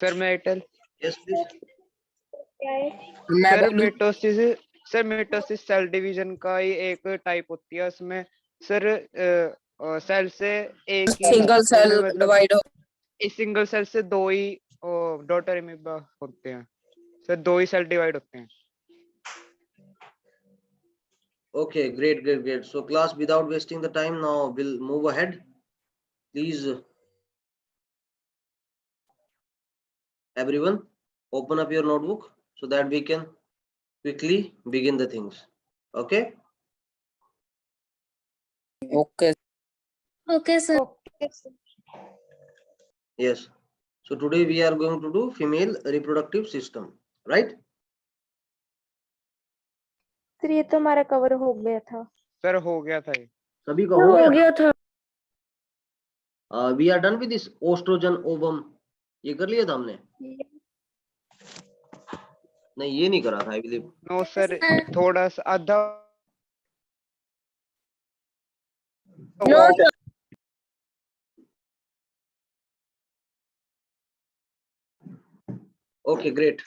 Sir metal yes please. मैं sir बोलूं? Mitosis cell division का ही एक टाइप होती है। उसमें सर सेल से एक ही सिंगल सेल मतलब डिवाइड हो। इस सिंगल सेल से दो ही डॉटर अमीबा होते हैं सर, दो ही सेल डिवाइड होते हैं। Okay, great. So class, without wasting the time, now we'll move ahead. Please, everyone, open up your notebook so that we can quickly begin the things. Okay? Okay Okay, sir. Yes. So today we are going to do female reproductive system, right? Sir ये तो हमारा cover हो गया था। Sir हो गया था ये। सभी का हो गया था। We are done with this oestrogen ovum, ये कर लिया था हमने? नहीं, ये नहीं करा था आई बिलीव। नो सर, थोड़ा सा आधा No, sir. Okay, great.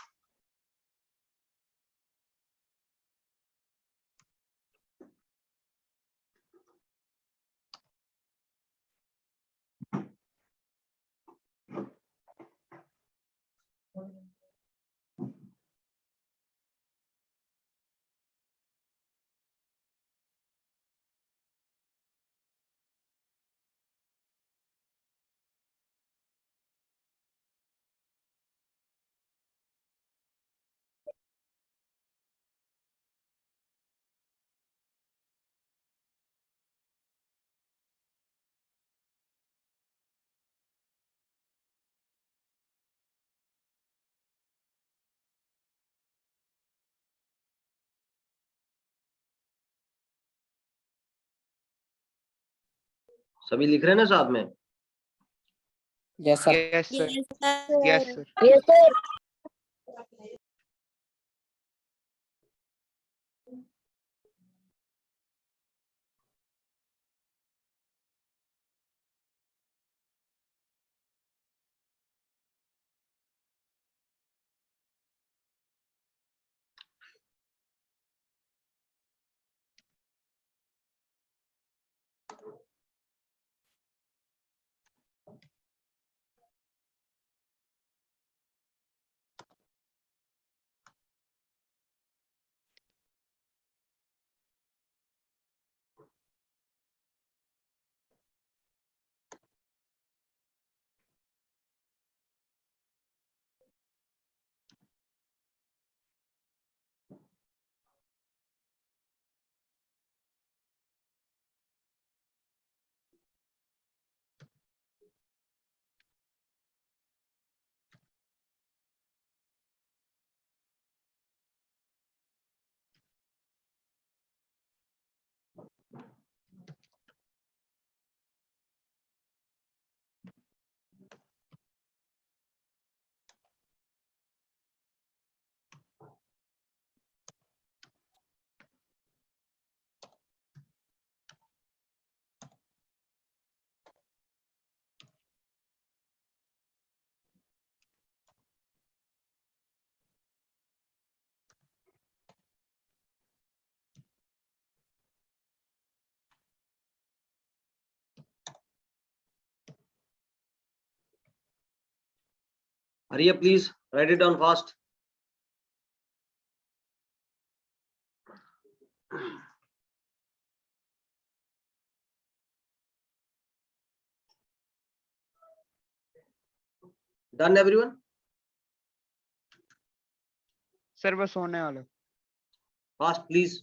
सभी लिख रहे हैं ना साथ में? Yes sir. Yes sir, Yes, yes sir. Sir. Yes, sir. Hurry up, please. Write it down fast. Done, everyone? Sir बस होने वाला। Fast, please.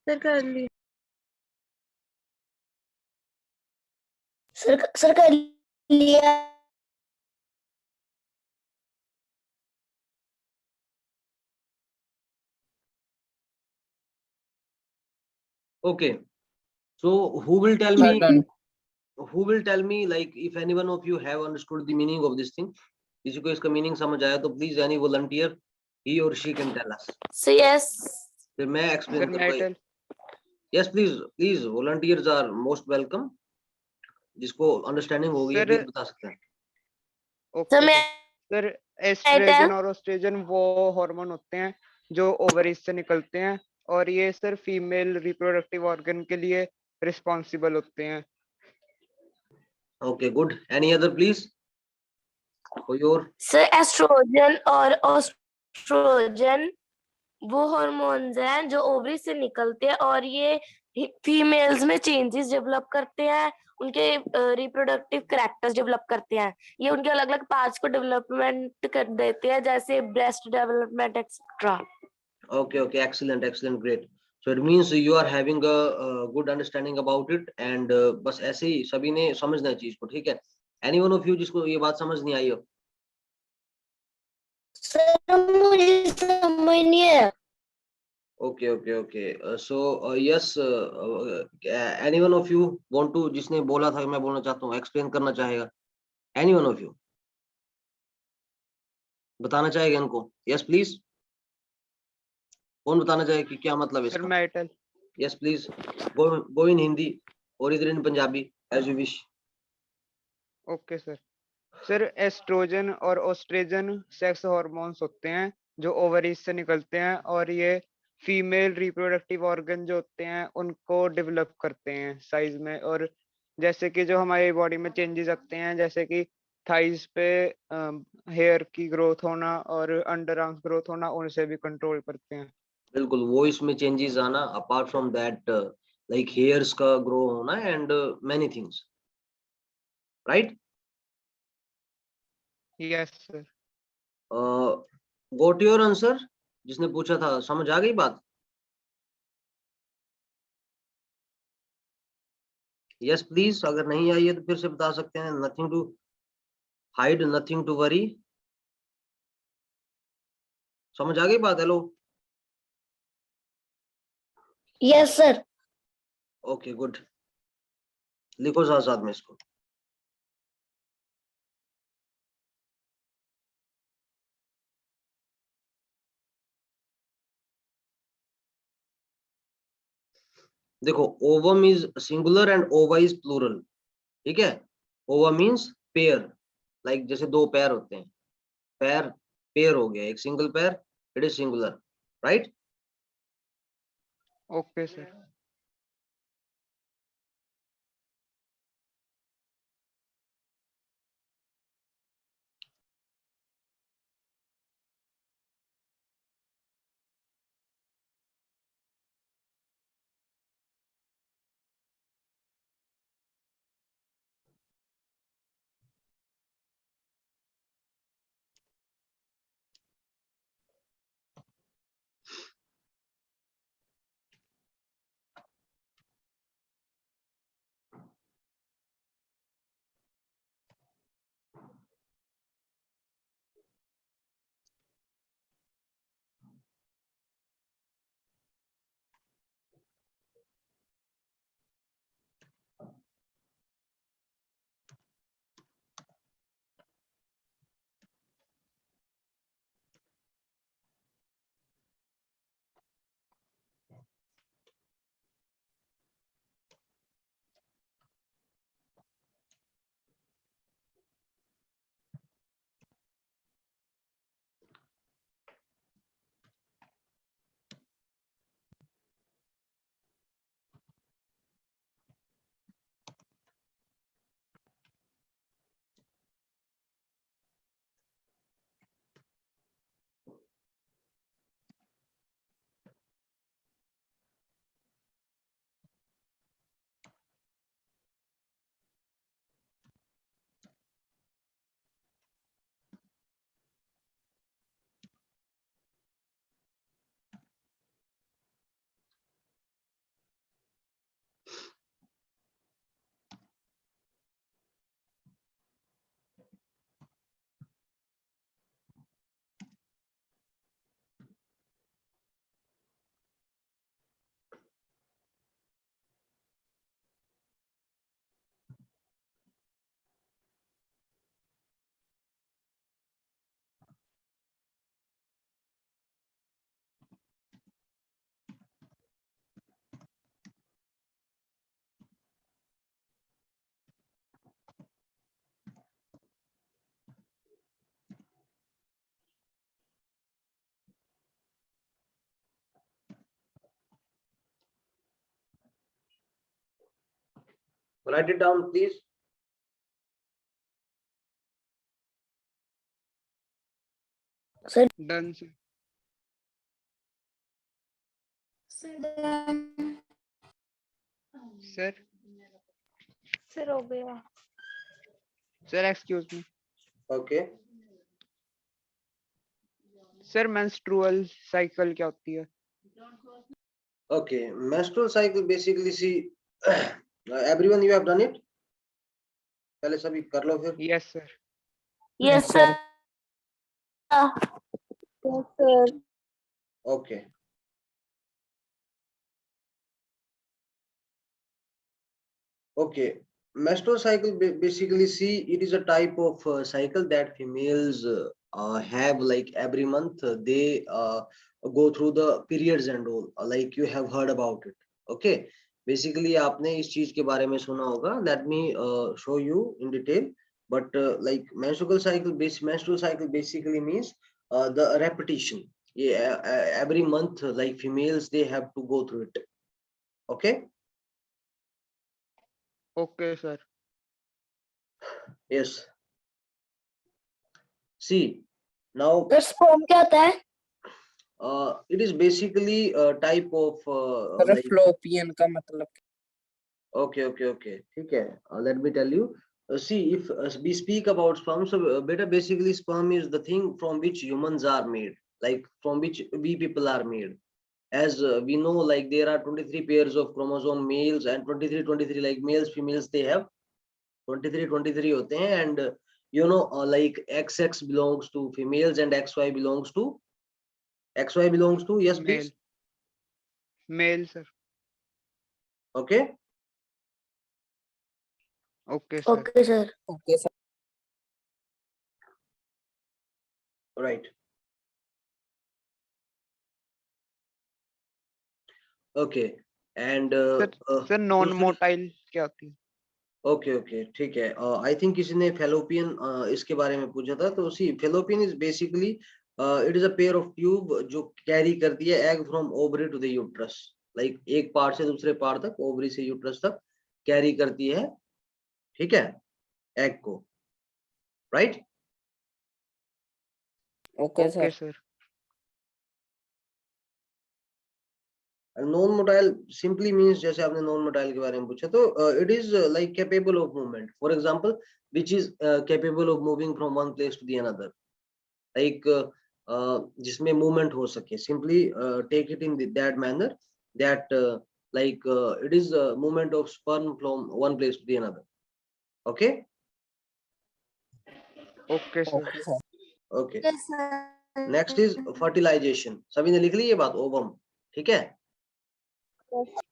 सर कर लिया। सर कर लिया। Okay. So who will tell me? Who will tell me, like, if any one of you have understood the meaning of this thing? किसी को इसका मीनिंग समझ आया तो प्लीज एनी वॉलंटियर, ही और she can tell us. So yes. फिर मैं sir explain करूंगा। मेटल yes please volunteers are most welcome. जिसको अंडरस्टैंडिंग होगी Sir, प्लीज बता सकते हैं। ओके मैं सर एस्ट्रोजन और ओस्ट्रोजन वो हार्मोन होते हैं जो ओवरीज से निकलते हैं और ये सर फीमेल रिप्रोडक्टिव ऑर्गन के लिए रिस्पॉन्सिबल होते हैं। Okay, good. Any other, please? For your sir estrogen और ओस्ट्रोजन वो हार्मोन्स हैं जो ओवरी से निकलते हैं और ये फीमेल्स में चेंजेस डेवलप करते हैं, उनके रिप्रोडक्टिव कैरेक्टर्स डेवलप करते हैं। ये उनके अलग अलग पार्ट्स को डेवलपमेंट कर देते हैं, जैसे breast development etcetera. okay, okay, excellent, excellent, great. So it means you are having a good understanding about it and बस ऐसे ही सभी ने समझना है चीज को, ठीक है? Any one of you जिसको ये बात समझ नहीं आई हो? सर मुझे समझ नहीं आया। Okay, okay, okay. Yes, any one of you want to, जिसने बोला था कि मैं बोलना चाहता हूँ, explain करना चाहेगा? Any one of you बताना चाहेगा इनको? Yes, please. कौन बताना चाहेगा कि क्या मतलब है सर इसका? Metal. Yes, please. Go in Hindi or either in Punjabi as you wish. Okay sir estrogen और ओस्ट्रोजन सेक्स हार्मोन्स होते हैं जो ओवरीज से निकलते हैं और ये फीमेल रिप्रोडक्टिव ऑर्गन जो होते हैं उनको डेवलप करते हैं साइज में, और जैसे कि जो हमारी बॉडी में चेंजेस आते हैं जैसे कि थाइज पे हेयर की ग्रोथ होना और अंडर आर्म्स ग्रोथ होना, उनसे भी कंट्रोल करते हैं। बिल्कुल वॉइस में चेंजेस आना, apart from that like hairs का ग्रो होना and many things, right? Yes sir. Got your answer? जिसने पूछा था समझ आ गई बात? यस प्लीज, अगर नहीं आई है तो फिर से बता सकते हैं। Nothing to hide, nothing to worry. समझ आ गई बात? Hello, yes sir. Okay good, लिखो साथ साथ में इसको। देखो, ovum is singular and ova is plural, ठीक है? ओवा मीन्स पेयर, लाइक जैसे दो पैर होते हैं, पैर पेयर हो गया, एक सिंगल पैर, it is singular, right? Okay sir. Write it down, please. Done sir. Sir sir हो गया। Sir excuse me. Okay. Sir menstrual cycle क्या होती है? Okay. Menstrual cycle basically, see, everyone, you have done it. पहले सभी कर लो फिर. Yes sir. Yes, sir. sir. Yes, sir. Okay. Okay. Menstrual cycle basically, see, it is a type of cycle that females have, like every month they go through the periods and all, like you have heard about it. Okay. Basically आपने इस चीज के बारे में सुना होगा. Let me show you in detail. But like menstrual cycle basically means the repetition. Yeah, every month, like females, they have to go through it. Okay. Okay sir. Yes. See, now Sir, sperm क्या होता है? it is basically a type of sir like, fallopian का मतलब okay. ठीक है. Let me tell you. See, if we speak about sperm, so beta, basically sperm is the thing from which humans are made, like from which we people are made. As we know, like there are 23 pairs of chromosome, males, and 23 like males, females, they have 23 होते हैं. And you know, like XX belongs to females and XY belongs to yes please. Male sir. Okay. Okay sir. Okay, sir. Okay sir Right. Okay. And sir non motile क्या होती है? okay, ठीक है. I think किसी ने fallopian इसके बारे में पूछा था. तो see, fallopian is basically it is a pair of tube जो carry करती है egg from ovary to the uterus. Like एक part से दूसरे part तक, ovary से uterus तक carry करती है, ठीक है, egg को. Right. Okay okay sir sir. Non motile simply means, जैसे आपने नॉन मोटाइल के बारे में पूछा, तो it is like capable of movement. For example, which is capable of moving from one place to the another. Like जिसमें movement हो सके. Simply take it in that manner that like it is movement of sperm from one place to the another. Okay. Okay sir. Okay sir Okay. Yes, sir. Next is fertilization. सभी ने लिख ली ये बात? Ovum. ठीक है.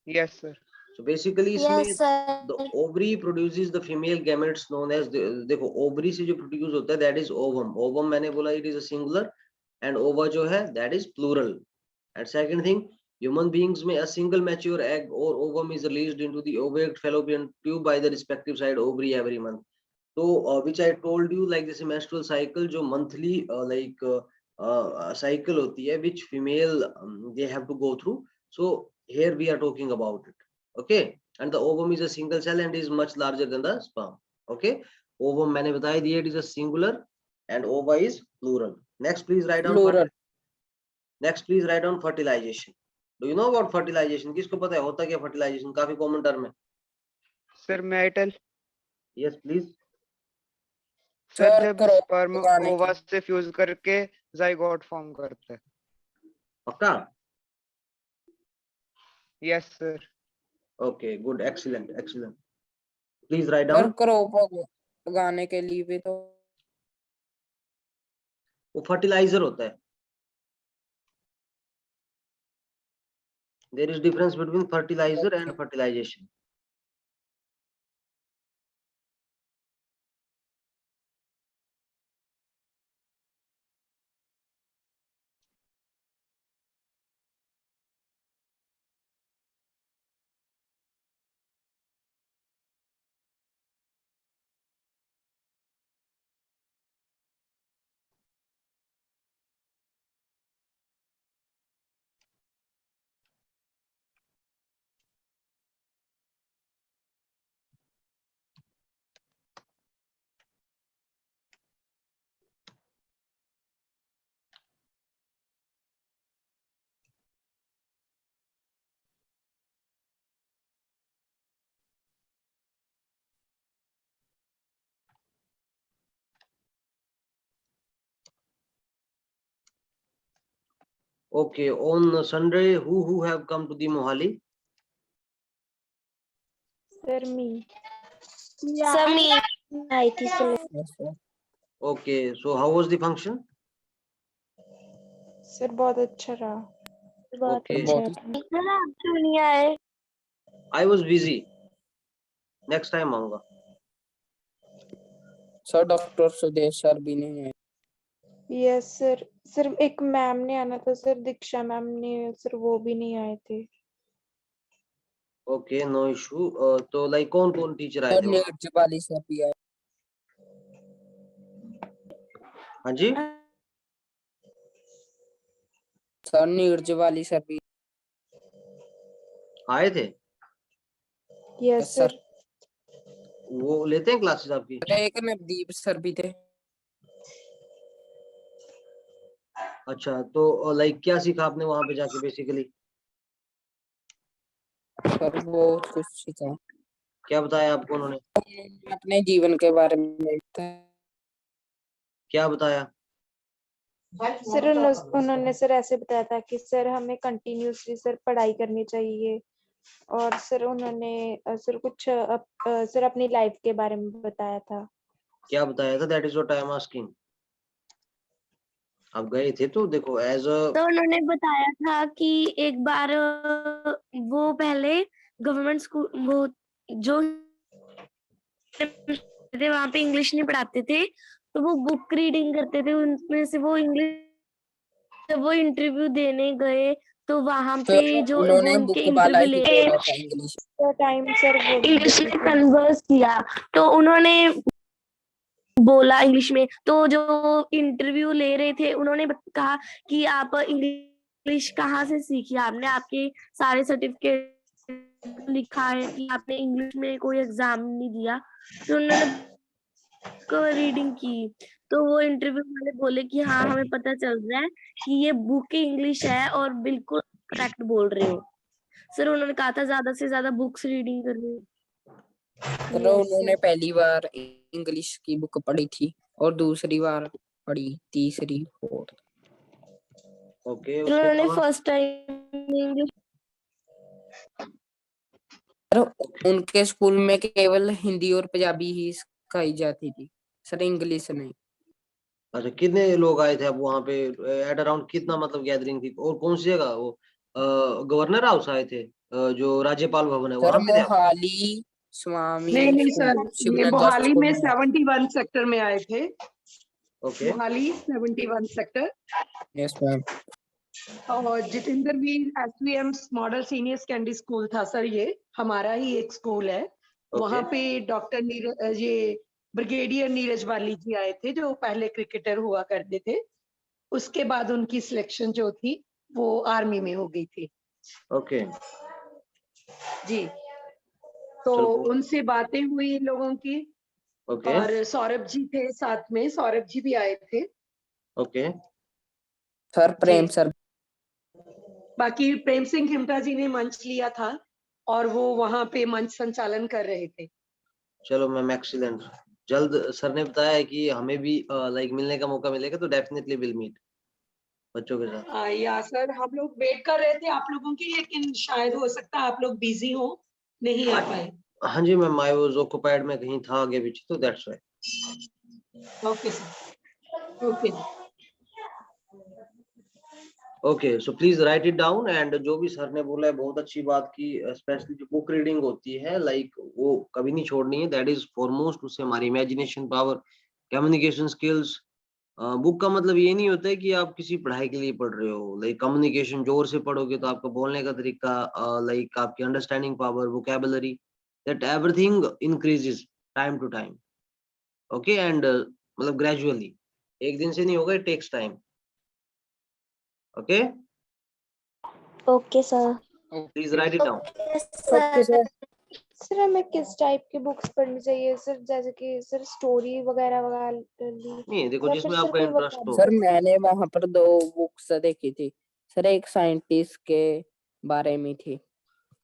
Yes sir. So basically Yes, इसमें sir. the ovary produces the female gametes known as देखो ovary से जो produce होता है that is ovum. Ovum मैंने बोला it is a singular, and ova जो है that is plural. And second thing, human beings में a single mature egg or ovum is released into the ovate fallopian tube by the respective side ovary every month. So which I told you, like this menstrual cycle जो monthly like cycle होती है which female they have to go through. So here we are talking about it. Okay. And the ovum is a single cell and is much larger than the sperm. Okay. Ovum मैंने बताया दिया, it is a singular and ova is plural. Next please write down fertilization. Do you know about fertilization? किसको पता है होता क्या fertilization? काफी common term है. Sir metal. Yes please. Sir sir जब करो स्पर्म उगाने ओवा की से फ्यूज करके जाइगोट फॉर्म करता है। पक्का? Yes sir. Okay, good, excellent. Please write sir down. Crop उगाने के लिए भी तो वो fertilizer होता है. There is difference between fertilizer and fertilization. Okay, on Sunday, who have come to the Mohali? Sir, me. समी आई थी select. Yes, sir. Okay, so how was the function? Sir, बहुत अच्छा रहा. बहुत Okay. अच्छा बहुत था. आप क्यों नहीं आए? I was busy. Next time आऊंगा. सर डॉक्टर सुदेश सर भी नहीं है. Yes, sir. सर एक मैम ने आना था सर, दीक्षा मैम ने, सर वो भी नहीं आए थे. Okay, no issue. तो like कौन टीचर आए सर थे वहाँ? नीरज वाली सर भी है. हाँ जी. सर नीरज वाली सर भी. आए थे. Yes, sir. वो लेते हैं क्लासेस आपकी? एक नवदीप सर भी थे. अच्छा, तो लाइक क्या सीखा आपने वहाँ पे जाके बेसिकली? सर वो कुछ सीखा. क्या बताया आपको उन्होंने? अपने जीवन के बारे में बताया. क्या बताया? सर उन्होंने सर ऐसे बताया था कि सर हमें कंटिन्यूसली सर पढ़ाई करनी चाहिए, और सर उन्होंने सर कुछ सर अपनी लाइफ के बारे में बताया था. क्या बताया था? That is what I am asking. आप गए थे तो देखो एज अ. तो उन्होंने बताया था कि एक बार वो पहले गवर्नमेंट स्कूल वो जो थे वहां पे इंग्लिश नहीं पढ़ाते थे, तो वो बुक रीडिंग करते थे. उनमें से वो इंग्लिश जब वो इंटरव्यू देने गए तो वहां पे जो वो उन्होंने उनके बुक वाला इंटरव्यू ही ले बोला था इंग्लिश. टाइम सर वो इंग्लिश में कन्वर्स किया, तो उन्होंने बोला इंग्लिश में. तो जो इंटरव्यू ले रहे थे उन्होंने कहा कि आप इंग्लिश कहाँ से सीखी आपने, आपके सारे सर्टिफिकेट लिखा है कि आपने इंग्लिश में कोई एग्जाम नहीं दिया. तो उन्होंने रीडिंग की, तो वो इंटरव्यू वाले बोले कि हाँ हमें पता चल रहा है कि ये बुक इंग्लिश है और बिल्कुल करेक्ट बोल रहे हो. सर उन्होंने कहा था ज्यादा से ज्यादा बुक्स रीडिंग करनी. सर उन्होंने पहली बार इंग्लिश की बुक पढ़ी थी और दूसरी बार पढ़ी, तीसरी फोर्थ. ओके. उन्होंने फर्स्ट टाइम इंग्लिश. उनके स्कूल में केवल हिंदी और पंजाबी ही सिखाई जाती थी सर, इंग्लिश नहीं. अच्छा, कितने लोग आए थे अब वहाँ पे? एट अराउंड कितना मतलब गैदरिंग थी? और कौन सी जगह वो गवर्नर हाउस आए थे? जो राज्यपाल भवन है सर वहां पे थे आप? मोहाली स्वामी नहीं सर, ये शिवनंदा मोहाली स्कूल में में. 71 सेक्टर में आए थे. Okay. Mohali 71 sector. Yes ma'am. और Jitendra Veer SVM model senior secondary school था सर, ये हमारा ही एक स्कूल है. वहाँ पे डॉक्टर नीरज, ये ब्रिगेडियर नीरज वाली जी आए थे जो पहले क्रिकेटर हुआ करते थे. उसके बाद उनकी सिलेक्शन जो थी वो आर्मी में हो गई थी. ओके. जी, तो चलो. उनसे बातें हुई इन लोगों की. ओके. और सौरभ जी थे साथ में, सौरभ जी भी आए थे. ओके. सर प्रेम सर. बाकी प्रेम सिंह हिमटा जी ने मंच लिया था और वो वहां पे मंच संचालन कर रहे थे. चलो मैम, एक्सीलेंट. जल्द सर ने बताया है कि हमें भी लाइक मिलने का मौका मिलेगा, तो डेफिनेटली विल मीट बच्चों के साथ. या सर, हम लोग वेट कर रहे थे आप लोगों की, लेकिन शायद हो सकता है आप लोग बिजी हो, नहीं आ पाए. हाँ जी मैम, आई वाज ऑक्युपाइड, में कहीं था आगे पीछे, तो that's why. Okay sir. Okay. Okay, so please write it down. And जो भी सर ने बोला है बहुत अच्छी बात की, स्पेशली जो बुक रीडिंग होती है लाइक वो कभी नहीं छोड़नी है. That is foremost. उससे हमारी imagination power, communication skills. Book का मतलब ये नहीं होता है कि आप किसी पढ़ाई के लिए पढ़ रहे हो. लाइक कम्युनिकेशन जोर से पढ़ोगे तो आपका बोलने का तरीका, लाइक आपकी understanding power, vocabulary, that everything increases time to time. Okay. And मतलब ग्रेजुअली, एक दिन से नहीं होगा, it takes time. Okay. Okay sir. Please write it down. Okay sir. Sir हमें किस टाइप की बुक्स पढ़नी चाहिए सर, जैसे कि सर स्टोरी वगैरह नहीं देखो, या जिसमें फिर सर आपका कोई इंटरेस्ट हो. सर मैंने वहां पर 2 बुक्स देखी थी सर, एक साइंटिस्ट के बारे में थी.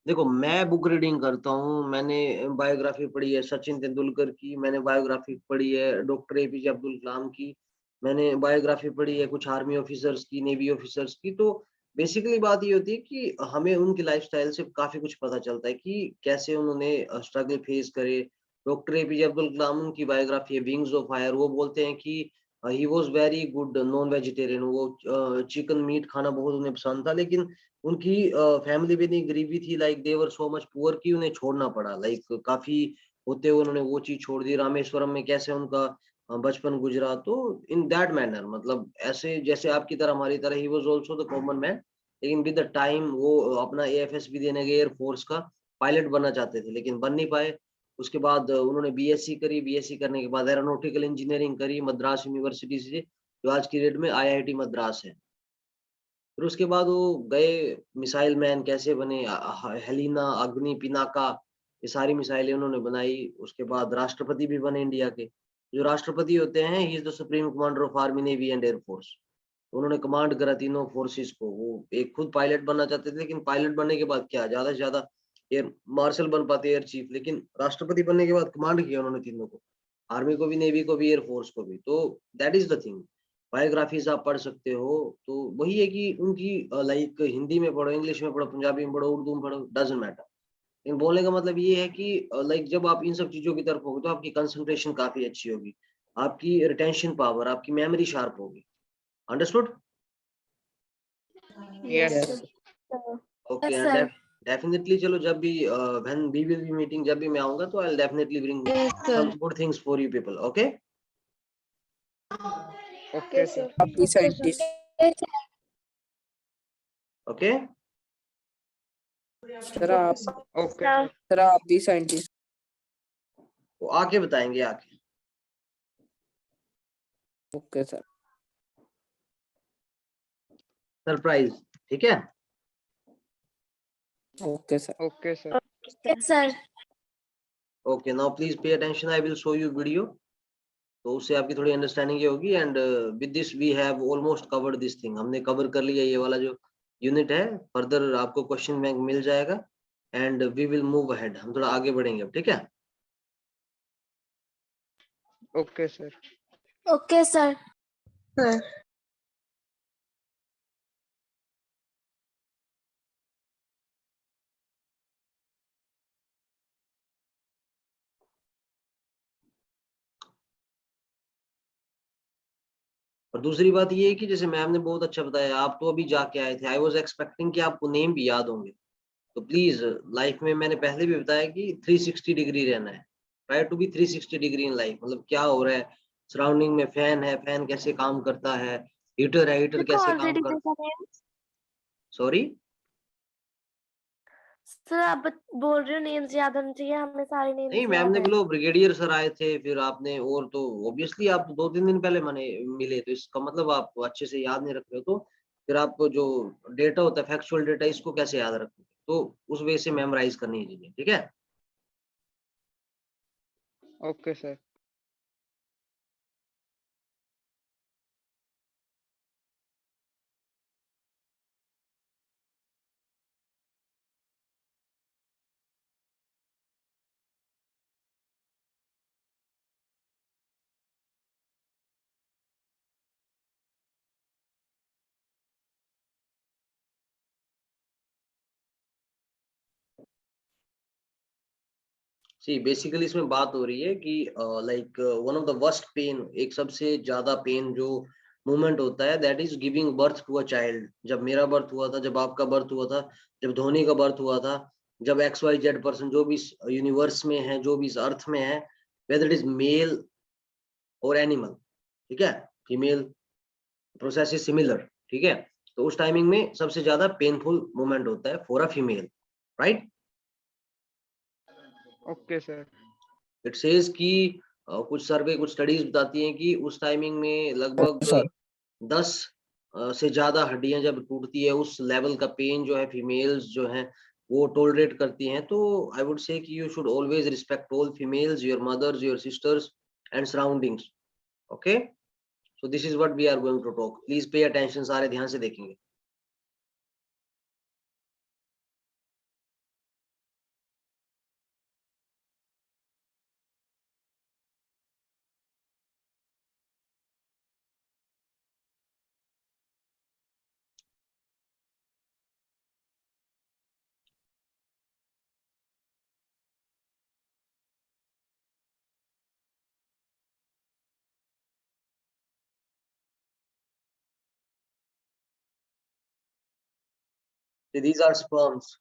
देखो, मैं बुक रीडिंग करता हूँ. मैंने बायोग्राफी पढ़ी है सचिन तेंदुलकर की, मैंने बायोग्राफी पढ़ी है डॉक्टर एपीजे अब्दुल कलाम की, मैंने बायोग्राफी पढ़ी है कुछ आर्मी ऑफिसर्स की, नेवी ऑफिसर्स की. तो बेसिकली बात ये होती है कि हमें उनकी लाइफस्टाइल से काफी कुछ पता चलता है कि कैसे उन्होंने स्ट्रगल फेस करे। डॉक्टर एपीजे अब्दुल कलाम, उनकी बायोग्राफी है विंग्स ऑफ फायर, वो बोलते हैं कि he was very good non vegetarian, वो चिकन मीट खाना बहुत उन्हें पसंद था, लेकिन उनकी फैमिली भी इतनी गरीबी थी, like they were so much poor कि उन्हें छोड़ना पड़ा, लाइक काफी होते हुए उन्होंने वो चीज छोड़ दी। रामेश्वरम में कैसे उनका बचपन गुजरा, तो इन दैट मैनर, मतलब ऐसे जैसे आपकी तरह हमारी तरह he was also the common man, लेकिन विद द टाइम वो अपना एएफएस भी देने गए, एयरफोर्स का पायलट बनना चाहते थे लेकिन बन नहीं पाए। उसके बाद उन्होंने बीएससी करी, बीएससी करने के बाद एरोनॉटिकल इंजीनियरिंग करी मद्रास यूनिवर्सिटी से, जो आज की डेट में आईआईटी मद्रास है। फिर उसके बाद वो गए मिसाइल मैन कैसे बने, हेलिना, अग्नि, पिनाका, ये सारी मिसाइलें उन्होंने बनाई। उसके बाद राष्ट्रपति भी बने इंडिया के। जो राष्ट्रपति होते हैं, he is the supreme commander of army, navy and air force. उन्होंने कमांड करा तीनों फोर्सेस को। वो एक खुद पायलट बनना चाहते थे, लेकिन पायलट बनने के बाद क्या, ज्यादा से ज्यादा एयर मार्शल बन पाते, एयर चीफ, लेकिन राष्ट्रपति बनने के बाद कमांड किया उन्होंने तीनों को, आर्मी को भी, नेवी को भी, एयरफोर्स को भी। तो that is the thing. Biographies आप पढ़ सकते हो, तो वही है कि उनकी लाइक हिंदी में पढ़ो, इंग्लिश में पढ़ो, पंजाबी में पढ़ो, उर्दू में पढ़ो, डजंट मैटर। लेकिन बोलने का मतलब ये है कि लाइक जब आप इन सब चीजों की तरफ होगे तो आपकी कंसंट्रेशन काफी अच्छी होगी, आपकी रिटेंशन पावर, आपकी मेमोरी शार्प होगी। Understood? Yes Yes. Sir. Okay, Yes, and sir. Definitely चलो, जब भी when we will be meeting, जब भी मैं आऊंगा तो I will definitely bring Yes, sir. some good things for you people. Okay? Okay Yes, sir. sir. आप भी scientist. Yes, sir. Okay? Sir Okay, आप sir. Okay sir. सर आप भी साइंटिस्ट। वो आके बताएंगे, आके। Okay sir. सरप्राइज, ठीक है? Okay sir. Okay sir. Yes, sir. Okay, now please pay attention. I will show you video. तो उससे आपकी थोड़ी अंडरस्टैंडिंग ये होगी, and with this we have almost covered this thing. हमने कवर कर लिया ये वाला जो यूनिट है। फर्दर आपको क्वेश्चन बैंक मिल जाएगा, and we will move ahead. हम थोड़ा आगे बढ़ेंगे अब, ठीक है? Okay sir. Okay, sir. Sir. और दूसरी बात ये है कि जैसे मैम ने बहुत अच्छा बताया, आप तो अभी जाके आए थे, आई वॉज एक्सपेक्टिंग कि आपको नेम भी याद होंगे। तो प्लीज, लाइफ में मैंने पहले भी बताया कि 360 डिग्री रहना है। Try to be 360 degree in life. मतलब क्या हो रहा है सराउंडिंग में, फैन है, फैन कैसे काम करता है, हीटर है, हीटर Sir, कैसे कौन सी काम डिग्री करता का नेम? है। सॉरी? सर आप बोल रहे हो नेम्स याद होने चाहिए, हमें सारे नहीं, नेम्स मैम याद ने है। बोलो ब्रिगेडियर सर आए थे, फिर आपने, और तो ऑब्वियसली आप तो 2-3 दिन पहले मने मिले, तो इसका मतलब आप अच्छे से याद नहीं रख रहे हो। तो फिर आपको जो डेटा होता है, फैक्चुअल डेटा, इसको कैसे याद रखोगे? तो उस वे से मेमोराइज करनी है चीजें, ठीक है? Okay sir. सी बेसिकली इसमें बात हो रही है कि like one of the worst pain, एक सबसे ज्यादा पेन जो मोमेंट होता है, that is giving birth to a child. जब मेरा बर्थ हुआ था, जब आपका बर्थ हुआ था, जब धोनी का बर्थ हुआ था, जब XYZ पर्सन जो भी इस यूनिवर्स में है, जो भी इस अर्थ में है, वेदर इट इज मेल और एनिमल, ठीक है, फीमेल, प्रोसेस इज सिमिलर, ठीक है। तो उस टाइमिंग में सबसे ज्यादा पेनफुल मोमेंट होता है for a female, right? Okay sir. It says कि कुछ सर्वे, कुछ स्टडीज बताती हैं कि उस टाइमिंग में लगभग सर 10 से ज्यादा हड्डियां जब टूटती है, उस लेवल का पेन जो है फीमेल्स जो है वो टोलरेट करती हैं। तो आई would say that you should always respect all females, your mothers, your sisters and surroundings. Okay, so this is what we are going to talk. Please pay attention, सारे ध्यान से देखेंगे। These are sperms.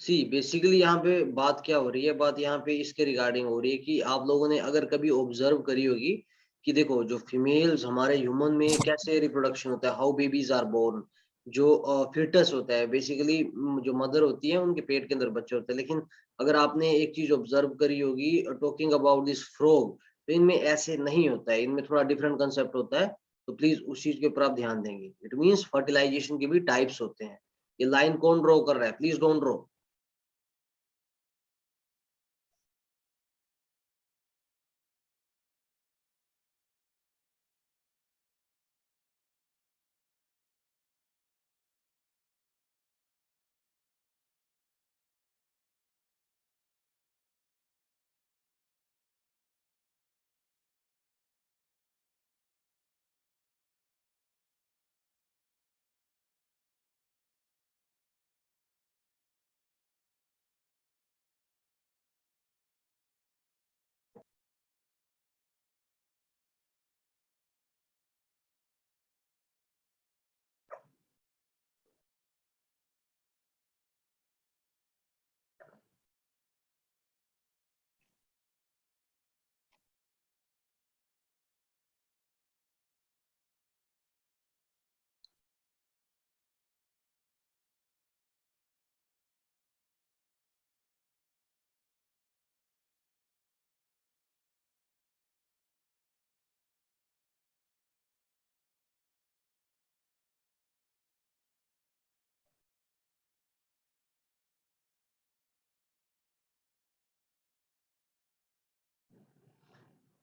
See basically यहाँ पे बात क्या हो रही है, बात यहाँ पे इसके रिगार्डिंग हो रही है कि आप लोगों ने अगर कभी ऑब्जर्व करी होगी कि देखो जो फीमेल्स हमारे ह्यूमन में कैसे रिप्रोडक्शन होता है, हाउ बेबीज आर बोर्न, जो फिटस होता है बेसिकली जो मदर होती है उनके पेट के अंदर बच्चे होते हैं। लेकिन अगर आपने एक चीज ऑब्जर्व करी होगी टॉकिंग अबाउट दिस फ्रॉग, तो इनमें ऐसे नहीं होता है, इनमें थोड़ा डिफरेंट कंसेप्ट होता है। तो प्लीज उस चीज के ऊपर आप ध्यान देंगे। इट मीन्स फर्टिलाइजेशन के भी टाइप्स होते हैं। ये लाइन कौन ड्रॉ कर रहा है? Please don't draw.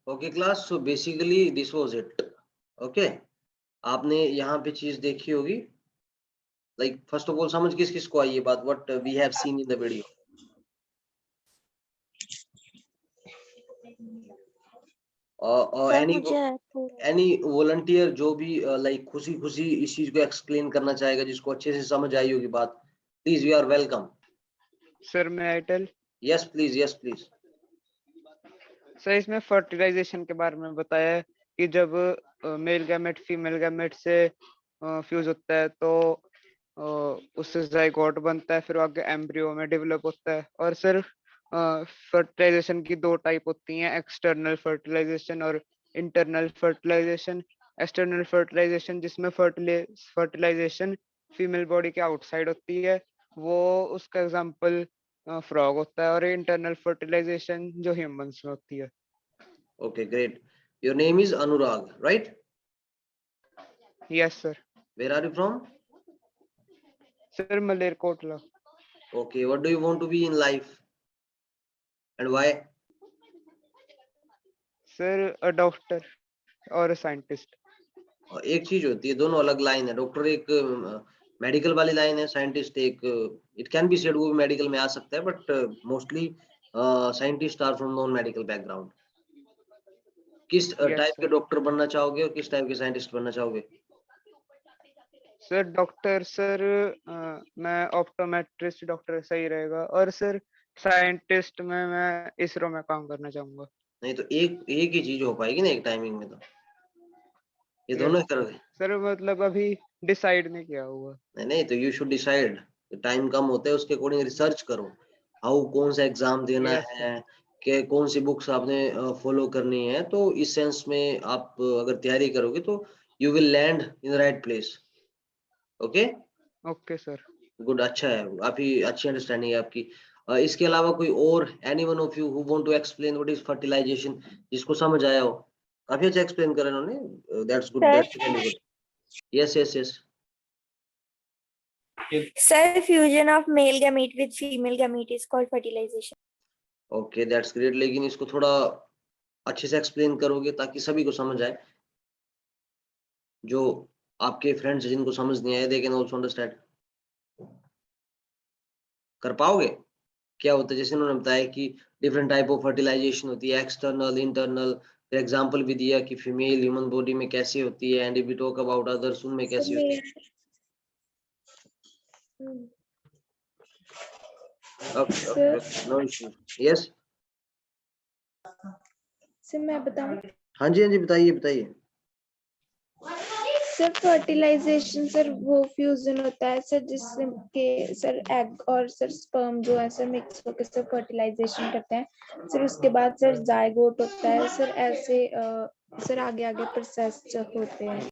Okay class, so basically this was it. Okay, आपने यहाँ पे चीज देखी होगी, लाइक फर्स्ट ऑफ ऑल समझ किस किस को आई ये बात, what we have seen in the video. Sir any मुझे है तो एनी वॉलंटियर जो भी लाइक खुशी खुशी इस चीज को एक्सप्लेन करना चाहेगा, जिसको अच्छे से समझ आई होगी बात, please you are welcome. Sir मैं आइटल। Yes please, yes please. Sir इसमें फर्टिलाइजेशन के बारे में बताया है कि जब मेल गैमेट फीमेल गैमेट से फ्यूज होता है तो उससे जाइगोट बनता है, फिर वो आगे एम्ब्रियो में डेवलप होता है। और सर फर्टिलाइजेशन की दो टाइप होती हैं, एक्सटर्नल फर्टिलाइजेशन और इंटरनल फर्टिलाइजेशन। एक्सटर्नल फर्टिलाइजेशन जिसमें फर्टिलाइजेशन फीमेल बॉडी के आउटसाइड होती है, वो उसका एग्जांपल फ्रॉग होता है। और इंटरनल फर्टिलाइजेशन जो ह्यूमंस में होती है। Okay great, your name is Anurag right? Yes sir. Where are you from? Sir Malerkotla. Okay, what do you want to be in life and why? Sir a doctor और scientist. एक चीज होती है, दोनों अलग लाइन है। डॉक्टर एक मेडिकल वाली लाइन है, साइंटिस्ट एक इट कैन बी सेड वो भी मेडिकल में आ सकता है, but mostly scientist are from non medical background. किस यस टाइप के सर। डॉक्टर बनना चाहोगे और किस टाइप के साइंटिस्ट बनना चाहोगे? सर डॉक्टर सर मैं ऑप्टोमेट्रिस्ट डॉक्टर सही रहेगा, और सर साइंटिस्ट में मैं इसरो में काम करना चाहूंगा। नहीं तो एक ही चीज हो पाएगी ना एक टाइमिंग में, तो ये Yes, दोनों ही करोगे। सर मतलब अभी डिसाइड नहीं किया हुआ। नहीं तो यू शुड डिसाइड, टाइम कम होता है उसके अकॉर्डिंग रिसर्च करो, हाउ कौन सा एग्जाम देना Yes, sir. है, कि कौन सी बुक्स आपने फॉलो करनी है, तो इस सेंस में आप अगर तैयारी करोगे तो you will land in the right place. Okay okay sir. Good, अच्छा है, काफी अच्छी अंडरस्टैंडिंग है आपकी। इसके अलावा कोई और anyone of you who want to explain what is fertilization, जिसको समझ आया हो? काफी अच्छा एक्सप्लेन करा इन्होंने, that's good, Sir. That's really good. Yes yes yes. Sir, fusion of male gamete with female gamete is called fertilization. Okay that's great, लेकिन इसको थोड़ा अच्छे से एक्सप्लेन करोगे ताकि सभी को समझ आए, जो आपके फ्रेंड्स जिनको समझ नहीं आए दे कैन आल्सो अंडरस्टैंड। कर पाओगे? क्या होता है, जैसे उन्होंने बताया कि डिफरेंट टाइप ऑफ फर्टिलाइजेशन होती है, एक्सटर्नल इंटरनल, फिर एग्जांपल भी दिया कि फीमेल ह्यूमन बॉडी में कैसे होती है, and if we talk about others उनमें कैसे होती है। Okay no issue. Yes sir मैं बताऊं? हाँ जी बताइए बताइए। सर फर्टिलाइजेशन सर वो फ्यूजन होता है सर जिसके सर एग और सर स्पर्म जो है सर मिक्स होकर सर फर्टिलाइजेशन करते हैं सर, उसके बाद सर जायगोट होता है सर, ऐसे सर आगे आगे प्रोसेस होते हैं।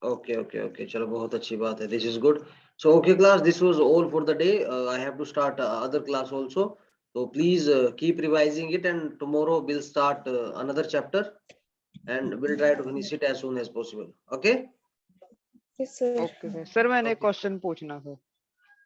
ओके ओके ओके चलो बहुत अच्छी बात है, this is good. So okay class, this was all for the day. I have to start other class also, so please keep revising it, and tomorrow we'll start another chapter and we'll try to finish it as soon as possible. Okay sir okay sir. Sir मैंने एक Okay. Question पूछना था।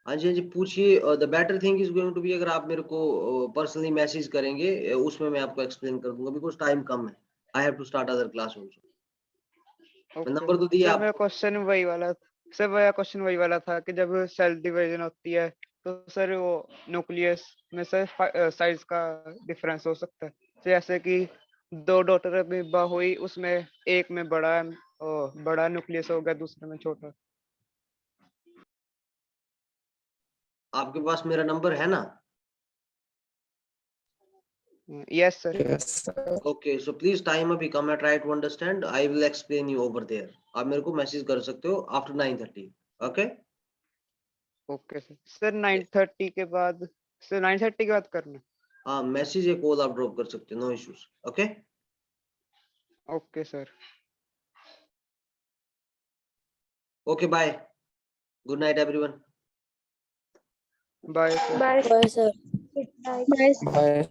हाँ जी पूछिए। The better thing is going to be, अगर आप मेरे को पर्सनली मैसेज करेंगे उसमें मैं आपको एक्सप्लेन कर दूंगा, बिकॉज टाइम कम है, I have to start other class also. Okay number तो दिया सर। मेरा आपको। क्वेश्चन वही वाला सर, मेरा क्वेश्चन वही वाला था कि जब सेल डिवीजन होती है तो सर वो न्यूक्लियस में सर साइज का डिफरेंस हो सकता है, तो जैसे कि 2 डॉटर अमीबा हुई, उसमें एक में बड़ा न्यूक्लियस हो गया, दूसरे में छोटा। आपके पास मेरा नंबर है ना? Yes sir. Yes, sir. Okay so please time अभी कम है, try to understand, I will explain you over there. आप मेरे को मैसेज कर सकते हो after 9:30। Okay okay sir. Sir 9:30 के बाद, सर 9:30 के बाद करना। हाँ, मैसेज या कॉल आप ड्रॉप कर सकते हो, no issues. Okay okay sir. Okay bye, good night everyone. Bye sir. Bye. Bye Bye, sir. Good night. Bye. Bye.